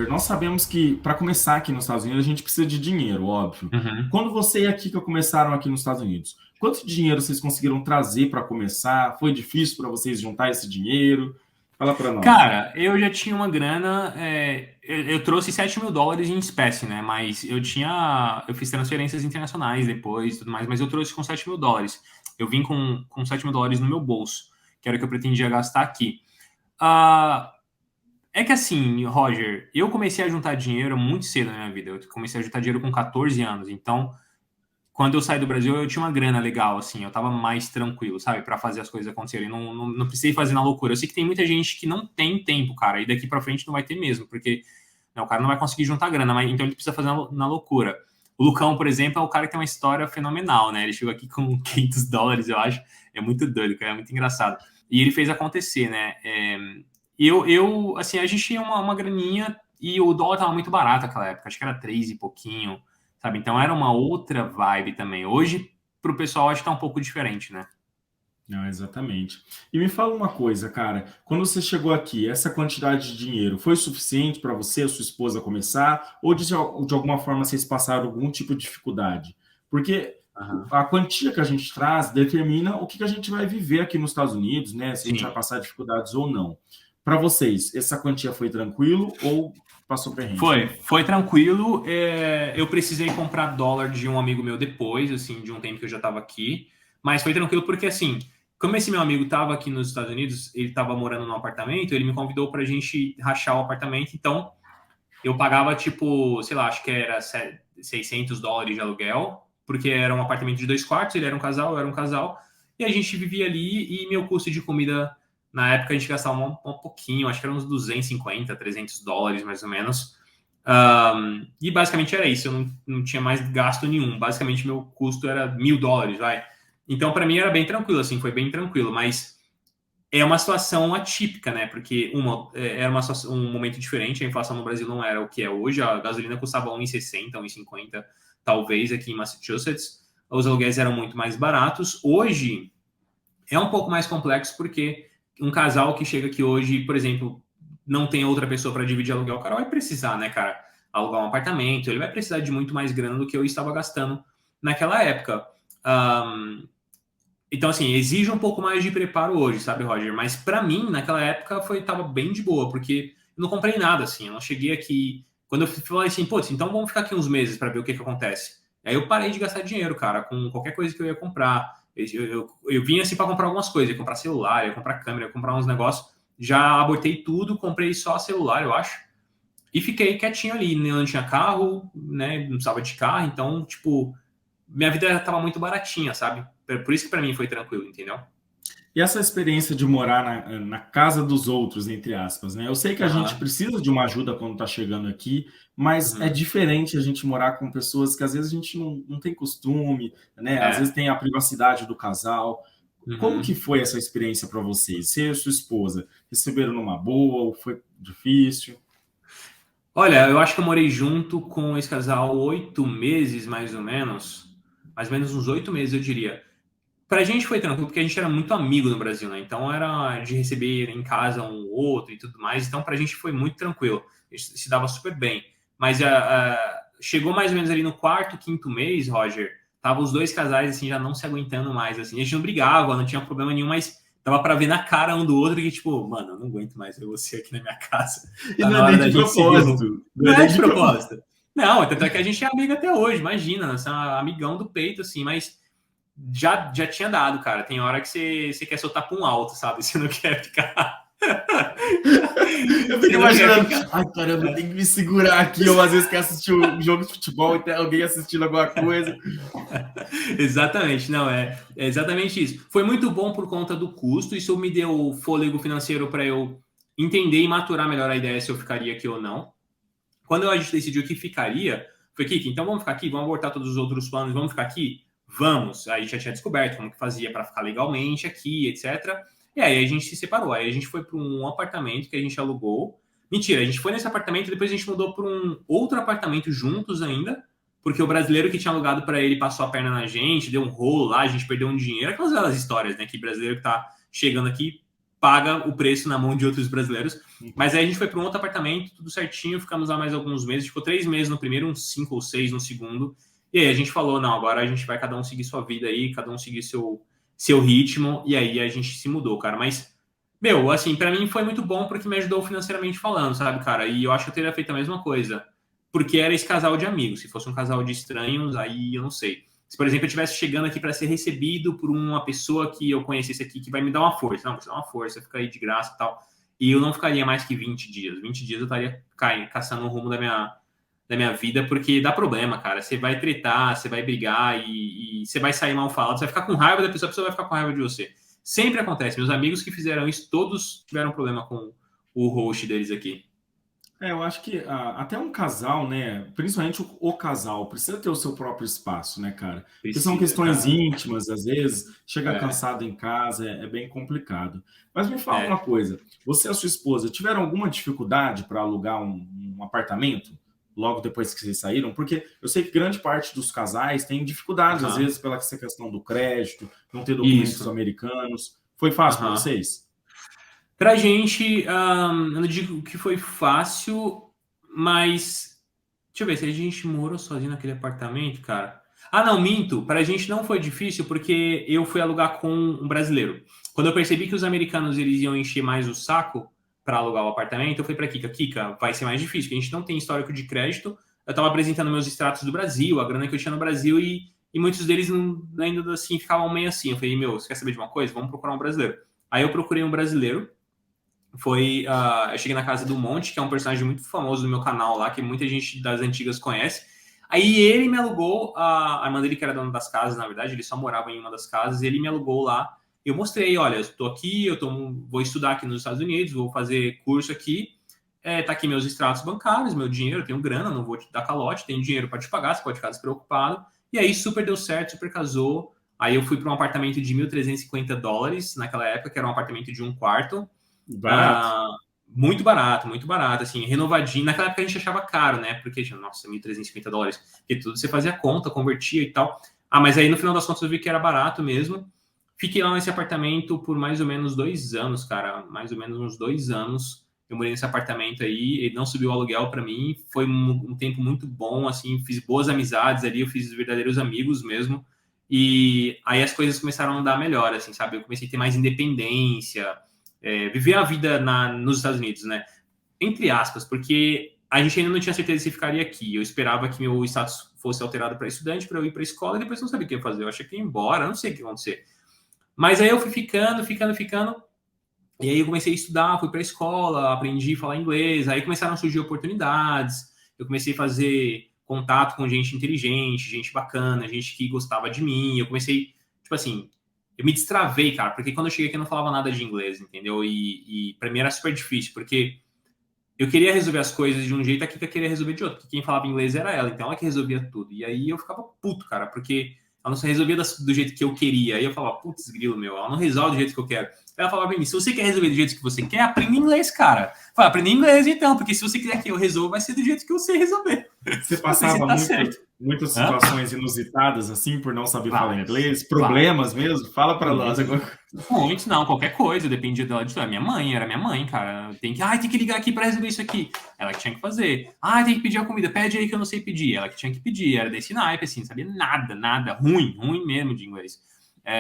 Nós sabemos que para começar aqui nos Estados Unidos a gente precisa de dinheiro, óbvio. Uhum. Quando você e a Kika começaram aqui nos Estados Unidos, quanto dinheiro vocês conseguiram trazer para começar? Foi difícil para vocês juntar esse dinheiro? Fala para nós. Cara, eu já tinha uma grana, eu trouxe US$ 7.000 em espécie, né? Mas eu fiz transferências internacionais depois e tudo mais, mas eu trouxe com US$ 7.000. Eu vim com US$ 7.000 no meu bolso, que era o que eu pretendia gastar aqui. Ah, é que assim, Roger, eu comecei a juntar dinheiro muito cedo na minha vida. Eu comecei a juntar dinheiro com 14 anos, então quando eu saí do Brasil, eu tinha uma grana legal, assim, eu tava mais tranquilo, sabe, pra fazer as coisas acontecerem. Não precisei fazer na loucura. Eu sei que tem muita gente que não tem tempo, cara, e daqui pra frente não vai ter mesmo, porque né, o cara não vai conseguir juntar grana, mas então ele precisa fazer na loucura. O Lucão, por exemplo, é o cara que tem uma história fenomenal, né? Ele chegou aqui com US$ 500, eu acho. É muito doido, cara, é muito engraçado. E ele fez acontecer, né? Assim, a gente tinha uma graninha e o dólar tava muito barato naquela época, acho que era 3 e pouquinho, sabe? Então era uma outra vibe também. Hoje, pro pessoal, acho que tá um pouco diferente, né? Não, exatamente. E me fala uma coisa, cara. Quando você chegou aqui, essa quantidade de dinheiro foi suficiente para você e sua esposa começar? Ou de alguma forma vocês passaram algum tipo de dificuldade? Porque Aham. a quantia que a gente traz determina o que a gente vai viver aqui nos Estados Unidos, né? Se a gente vai Sim. passar dificuldades ou não. Para vocês, essa quantia foi tranquilo ou passou perrengue? Foi tranquilo. Eu precisei comprar dólar de um amigo meu depois, assim, de um tempo que eu já estava aqui. Mas foi tranquilo porque, assim, como esse meu amigo estava aqui nos Estados Unidos, ele estava morando num apartamento, ele me convidou para a gente rachar o apartamento. Então, eu pagava, tipo, sei lá, acho que era US$ 600 de aluguel, porque era um apartamento de 2 quartos, ele era um casal, eu era um casal, e a gente vivia ali, e meu custo de comida, na época, a gente gastava um pouquinho, acho que era uns US$ 250, US$ 300, mais ou menos. E basicamente era isso, eu não tinha mais gasto nenhum. Basicamente, meu custo era US$ 1.000, vai. Então, para mim, era bem tranquilo, assim, foi bem tranquilo, mas é uma situação atípica, né? Porque era um momento diferente, a inflação no Brasil não era o que é hoje, a gasolina custava 1,60, 1,50, talvez aqui em Massachusetts, os aluguéis eram muito mais baratos. Hoje é um pouco mais complexo porque um casal que chega aqui hoje, por exemplo, não tem outra pessoa para dividir aluguel, o cara vai precisar, né, cara, alugar um apartamento, ele vai precisar de muito mais grana do que eu estava gastando naquela época. Um, então, assim, exige um pouco mais de preparo hoje, sabe, Roger? Mas para mim, naquela época, tava bem de boa, porque eu não comprei nada, assim. Eu não cheguei aqui. Quando eu falei assim, putz, então vamos ficar aqui uns meses para ver o que acontece. Aí eu parei de gastar dinheiro, cara, com qualquer coisa que eu ia comprar. Eu vinha assim para comprar algumas coisas, ia comprar celular, ia comprar câmera, ia comprar uns negócios. Já abortei tudo, comprei só celular, eu acho. E fiquei quietinho ali. Não tinha carro, né? Não precisava de carro, então, tipo, minha vida tava muito baratinha, sabe? Por isso que para mim foi tranquilo, entendeu? E essa experiência de morar na casa dos outros, entre aspas, né? Eu sei que a gente Aham. precisa de uma ajuda quando está chegando aqui, mas é Uhum. diferente a gente morar com pessoas que às vezes a gente não tem costume, né? Às vezes É. tem a privacidade do casal. Como que Uhum. foi essa experiência para vocês? Você e sua esposa receberam numa boa ou foi difícil? Olha, eu acho que eu morei junto com esse casal 8 meses, mais ou menos uns 8 meses, eu diria. Pra gente foi tranquilo, porque a gente era muito amigo no Brasil, né? Então era de receber em casa um outro e tudo mais. Então pra gente foi muito tranquilo. A gente se dava super bem. Mas chegou mais ou menos ali no quarto, quinto mês, Roger. Tava os dois casais, assim, já não se aguentando mais, assim. A gente não brigava, não tinha problema nenhum, mas dava pra ver na cara um do outro que, tipo, mano, eu não aguento mais ver você aqui na minha casa. E Tá não na é hora nem da de gente seguir o propósito, rumo. não Não é é nem de de propósito. proposta. Não, tanto é que a gente é amigo até hoje, imagina, nós somos amigão do peito, assim, mas já tinha dado, cara. Tem hora que você quer soltar pra um alto, sabe? Você não quer ficar. Eu fico Você não quer imaginando, ficar. ai caramba, eu tenho que me segurar aqui, ou às vezes quer assistir um jogo de futebol e tem alguém assistindo alguma coisa. Exatamente, não, é exatamente isso. Foi muito bom por conta do custo, isso me deu fôlego financeiro para eu entender e maturar melhor a ideia se eu ficaria aqui ou não. Quando a gente decidiu que ficaria, foi Kiki, então vamos ficar aqui, vamos abortar todos os outros planos, vamos ficar aqui? Vamos. Aí já tinha descoberto como que fazia para ficar legalmente aqui, etc. E aí a gente se separou. Aí a gente foi para um apartamento que a gente alugou. Mentira, a gente foi nesse apartamento e depois a gente mudou para um outro apartamento juntos ainda, porque o brasileiro que tinha alugado para ele passou a perna na gente, deu um rolo lá, a gente perdeu um dinheiro. Aquelas histórias, né? Que brasileiro que tá chegando aqui paga o preço na mão de outros brasileiros. Uhum. Mas aí a gente foi para um outro apartamento, tudo certinho, ficamos lá mais alguns meses, ficou 3 meses no primeiro, uns 5 ou 6 no segundo. E aí a gente falou, não, agora a gente vai cada um seguir sua vida aí, cada um seguir seu ritmo, e aí a gente se mudou, cara. Mas, meu, assim, para mim foi muito bom porque me ajudou financeiramente falando, sabe, cara? E eu acho que eu teria feito a mesma coisa, porque era esse casal de amigos. Se fosse um casal de estranhos, aí eu não sei. Se, por exemplo, eu estivesse chegando aqui para ser recebido por uma pessoa que eu conhecesse aqui, que vai me dar uma força. Não, vou te dar uma força, fica aí de graça e tal. E eu não ficaria mais que 20 dias. 20 dias eu estaria caçando o rumo da minha vida, porque dá problema, cara. Você vai tretar, você vai brigar e você vai sair mal falado, você vai ficar com raiva da pessoa, a pessoa vai ficar com raiva de você. Sempre acontece. Meus amigos que fizeram isso, todos tiveram problema com o host deles aqui. Eu acho que até um casal, né? Principalmente o casal, precisa ter o seu próprio espaço, né, cara? Porque são Precisa, questões cara. íntimas, às vezes, chega É, cansado em casa, é bem complicado. Mas me fala uma é. coisa: você e a sua esposa tiveram alguma dificuldade para alugar um apartamento logo depois que vocês saíram? Porque eu sei que grande parte dos casais tem dificuldades, às Aham. vezes, pela essa questão do crédito, não ter documentos Isso. americanos. Foi fácil para Aham. vocês? Pra gente, eu não digo que foi fácil, mas deixa eu ver, se a gente morou sozinho naquele apartamento, cara. Ah, não, minto. Pra gente não foi difícil porque eu fui alugar com um brasileiro. Quando eu percebi que os americanos eles iam encher mais o saco para alugar o apartamento, eu falei pra Kika, Kika, vai ser mais difícil, porque a gente não tem histórico de crédito. Eu tava apresentando meus extratos do Brasil, a grana que eu tinha no Brasil e muitos deles não, ainda assim ficavam meio assim. Eu falei, meu, você quer saber de uma coisa? Vamos procurar um brasileiro. Aí eu procurei um brasileiro. Eu cheguei na casa do Monte, que é um personagem muito famoso do meu canal lá, que muita gente das antigas conhece. Aí ele me alugou, a irmã dele, que era dona das casas, na verdade, ele só morava em uma das casas, ele me alugou lá. Eu mostrei, olha, eu estou aqui, vou estudar aqui nos Estados Unidos, vou fazer curso aqui, tá aqui meus extratos bancários, meu dinheiro, eu tenho grana, não vou te dar calote, tenho dinheiro para te pagar, você pode ficar despreocupado. E aí super deu certo, super casou. Aí eu fui para um apartamento de US$ 1.350 naquela época, que era um apartamento de um quarto. Barato? Ah, muito barato, assim, renovadinho. Naquela época a gente achava caro, né? Porque, nossa, US$ 1.350, porque tudo você fazia conta, convertia e tal. Ah, mas aí no final das contas eu vi que era barato mesmo. Fiquei lá nesse apartamento por mais ou menos 2 anos, cara. Mais ou menos uns 2 anos. Eu morei nesse apartamento aí, ele não subiu o aluguel para mim. Foi um tempo muito bom, assim, fiz boas amizades ali, eu fiz verdadeiros amigos mesmo. E aí as coisas começaram a andar melhor, assim, sabe? Eu comecei a ter mais independência, viver a vida nos Estados Unidos, né? Entre aspas, porque a gente ainda não tinha certeza se ficaria aqui. Eu esperava que meu status fosse alterado para estudante, para eu ir para a escola, e depois não sabia o que ia fazer. Eu achei que ia embora, não sei o que ia acontecer. Mas aí eu fui ficando, e aí eu comecei a estudar, fui para a escola, aprendi a falar inglês, aí começaram a surgir oportunidades, eu comecei a fazer contato com gente inteligente, gente bacana, gente que gostava de mim, eu comecei, tipo assim, eu me destravei, cara, porque quando eu cheguei aqui eu não falava nada de inglês, entendeu? E para mim era super difícil, porque eu queria resolver as coisas de um jeito, a Kika queria resolver de outro, porque quem falava inglês era ela, então ela que resolvia tudo. E aí eu ficava puto, cara, porque ela não se resolvia do jeito que eu queria. Aí eu falava, putz, grilo, meu, ela não resolve do jeito que eu quero. Ela falava pra mim, se você quer resolver do jeito que você quer, aprenda inglês, cara. Fala, aprenda inglês então, porque se você quiser que eu resolva, vai ser do jeito que eu sei resolver. Você Não sei se passava tá certo. muitas Hã? situações inusitadas assim por não saber falar Várias. inglês? Várias. Problemas mesmo? Fala para nós Muitos, agora. muitos, não, qualquer coisa, dependia dela de tudo. Era minha mãe, cara. Tem que ligar aqui pra resolver isso aqui. Ela que tinha que fazer. Tem que pedir a comida, pede aí que eu não sei pedir. Ela que tinha que pedir, era desse naipe, assim, não sabia nada, ruim mesmo de inglês.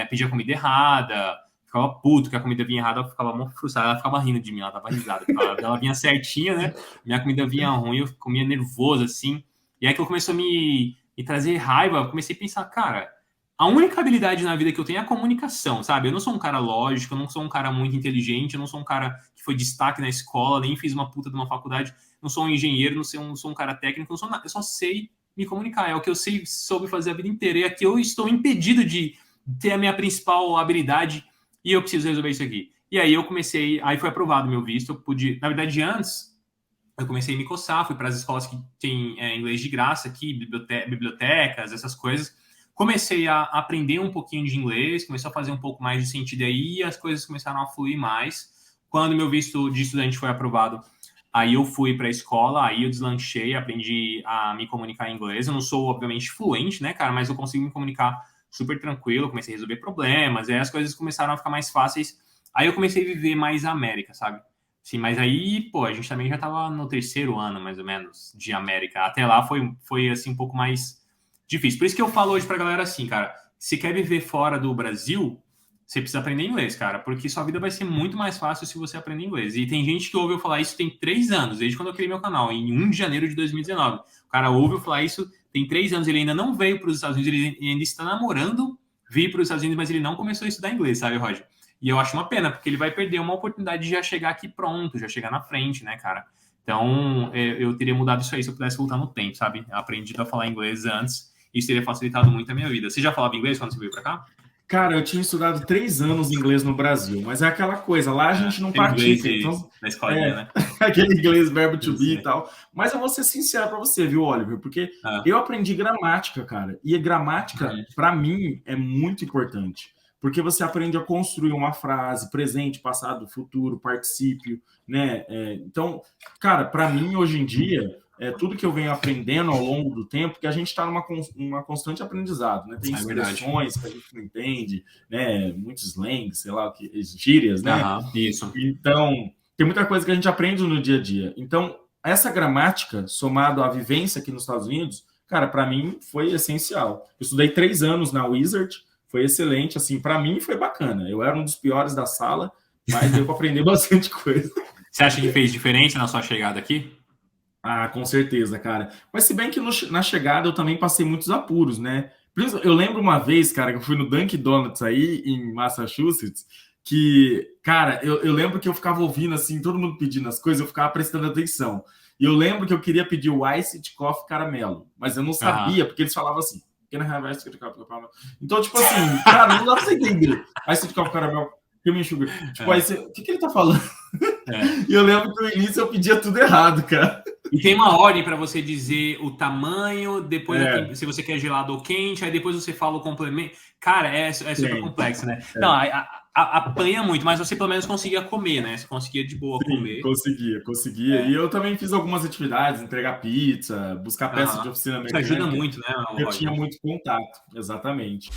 Pedia a comida errada, ficava puto que a comida vinha errada, eu ficava muito frustrada, ela ficava rindo de mim, ela dava risada. Ela vinha certinha, né? Minha comida vinha ruim, eu comia nervoso, assim. E aí que eu começou a me trazer raiva, eu comecei a pensar, cara, a única habilidade na vida que eu tenho é a comunicação, sabe? Eu não sou um cara lógico, eu não sou um cara muito inteligente, eu não sou um cara que foi destaque na escola, nem fiz uma puta de uma faculdade, não sou um engenheiro, não sou um cara técnico, não sou nada, eu só sei me comunicar, é o que eu soube fazer a vida inteira, e aqui eu estou impedido de ter a minha principal habilidade e eu preciso resolver isso aqui. E aí aí foi aprovado meu visto, eu pude, na verdade antes, eu comecei a me coçar, fui para as escolas que tem inglês de graça aqui, bibliotecas, essas coisas. Comecei a aprender um pouquinho de inglês, começou a fazer um pouco mais de sentido aí e as coisas começaram a fluir mais. Quando meu visto de estudante foi aprovado, aí eu fui para a escola, aí eu deslanchei, aprendi a me comunicar em inglês. Eu não sou, obviamente, fluente, né, cara, mas eu consigo me comunicar super tranquilo, comecei a resolver problemas, aí as coisas começaram a ficar mais fáceis Aí eu comecei a viver mais a América, sabe? Sim, mas aí, pô, a gente também já tava no 3º ano, mais ou menos, de América. Até lá foi assim, um pouco mais difícil. Por isso que eu falo hoje pra galera assim, cara, se quer viver fora do Brasil, você precisa aprender inglês, cara, porque sua vida vai ser muito mais fácil se você aprender inglês. E tem gente que ouve eu falar isso tem 3 anos, desde quando eu criei meu canal, em 1 de janeiro de 2019. O cara ouve eu falar isso tem 3 anos, ele ainda não veio para os Estados Unidos, ele ainda está namorando vir para os Estados Unidos, mas ele não começou a estudar inglês, sabe, Roger? E eu acho uma pena, porque ele vai perder uma oportunidade de já chegar aqui pronto, já chegar na frente, né, cara? Então, eu teria mudado isso aí se eu pudesse voltar no tempo, sabe? Aprendido a falar inglês antes, isso teria facilitado muito a minha vida. Você já falava inglês quando você veio para cá? Cara, eu tinha estudado 3 anos inglês no Brasil, mas é aquela coisa, lá a gente não pratica, então na escolinha, né? aquele inglês verbo to be Isso, e tal. Mas eu vou ser sincero para você, viu, Oliver? Porque Ah, eu aprendi gramática, cara, e a gramática, para mim, é muito importante, porque você aprende a construir uma frase, presente, passado, futuro, particípio, né? Então, cara, para mim, hoje em dia, tudo que eu venho aprendendo ao longo do tempo, que a gente está numa constante aprendizado, né? Tem expressões que a gente não entende, né? Muitos slangs, sei lá, gírias, né? isso. Então, tem muita coisa que a gente aprende no dia a dia. Então, essa gramática, somado à vivência aqui nos Estados Unidos, cara, para mim foi essencial. Eu estudei 3 anos na Wizard, foi excelente, assim, para mim foi bacana. Eu era um dos piores da sala, mas deu para aprender bastante coisa. Você acha que fez diferença na sua chegada aqui? Ah, com certeza, cara. Mas se bem que na chegada eu também passei muitos apuros, né? Eu lembro uma vez, cara, que eu fui no Dunkin' Donuts aí em Massachusetts, que, cara, eu lembro que eu ficava ouvindo, assim, todo mundo pedindo as coisas, eu ficava prestando atenção. E eu lembro que eu queria pedir o Iced Coffee Caramelo, mas eu não sabia, porque eles falavam assim, can I have Iced Coffee Caramelo? Então, tipo assim, cara, não dá pra você entender. Iced Coffee Caramelo, Cream Sugar. Tipo, aí o que ele tá falando? E eu lembro que no início eu pedia tudo errado, cara. E tem uma ordem para você dizer o tamanho, depois se você quer gelado ou quente, aí depois você fala o complemento. Cara, é super complexo, né? Não, apanha muito, mas você pelo menos conseguia comer, né? Você conseguia de boa comer. Conseguia. E eu também fiz algumas atividades, entregar pizza, buscar peças de oficina mecânica. Isso ajuda muito, né? Eu tinha muito contato, exatamente.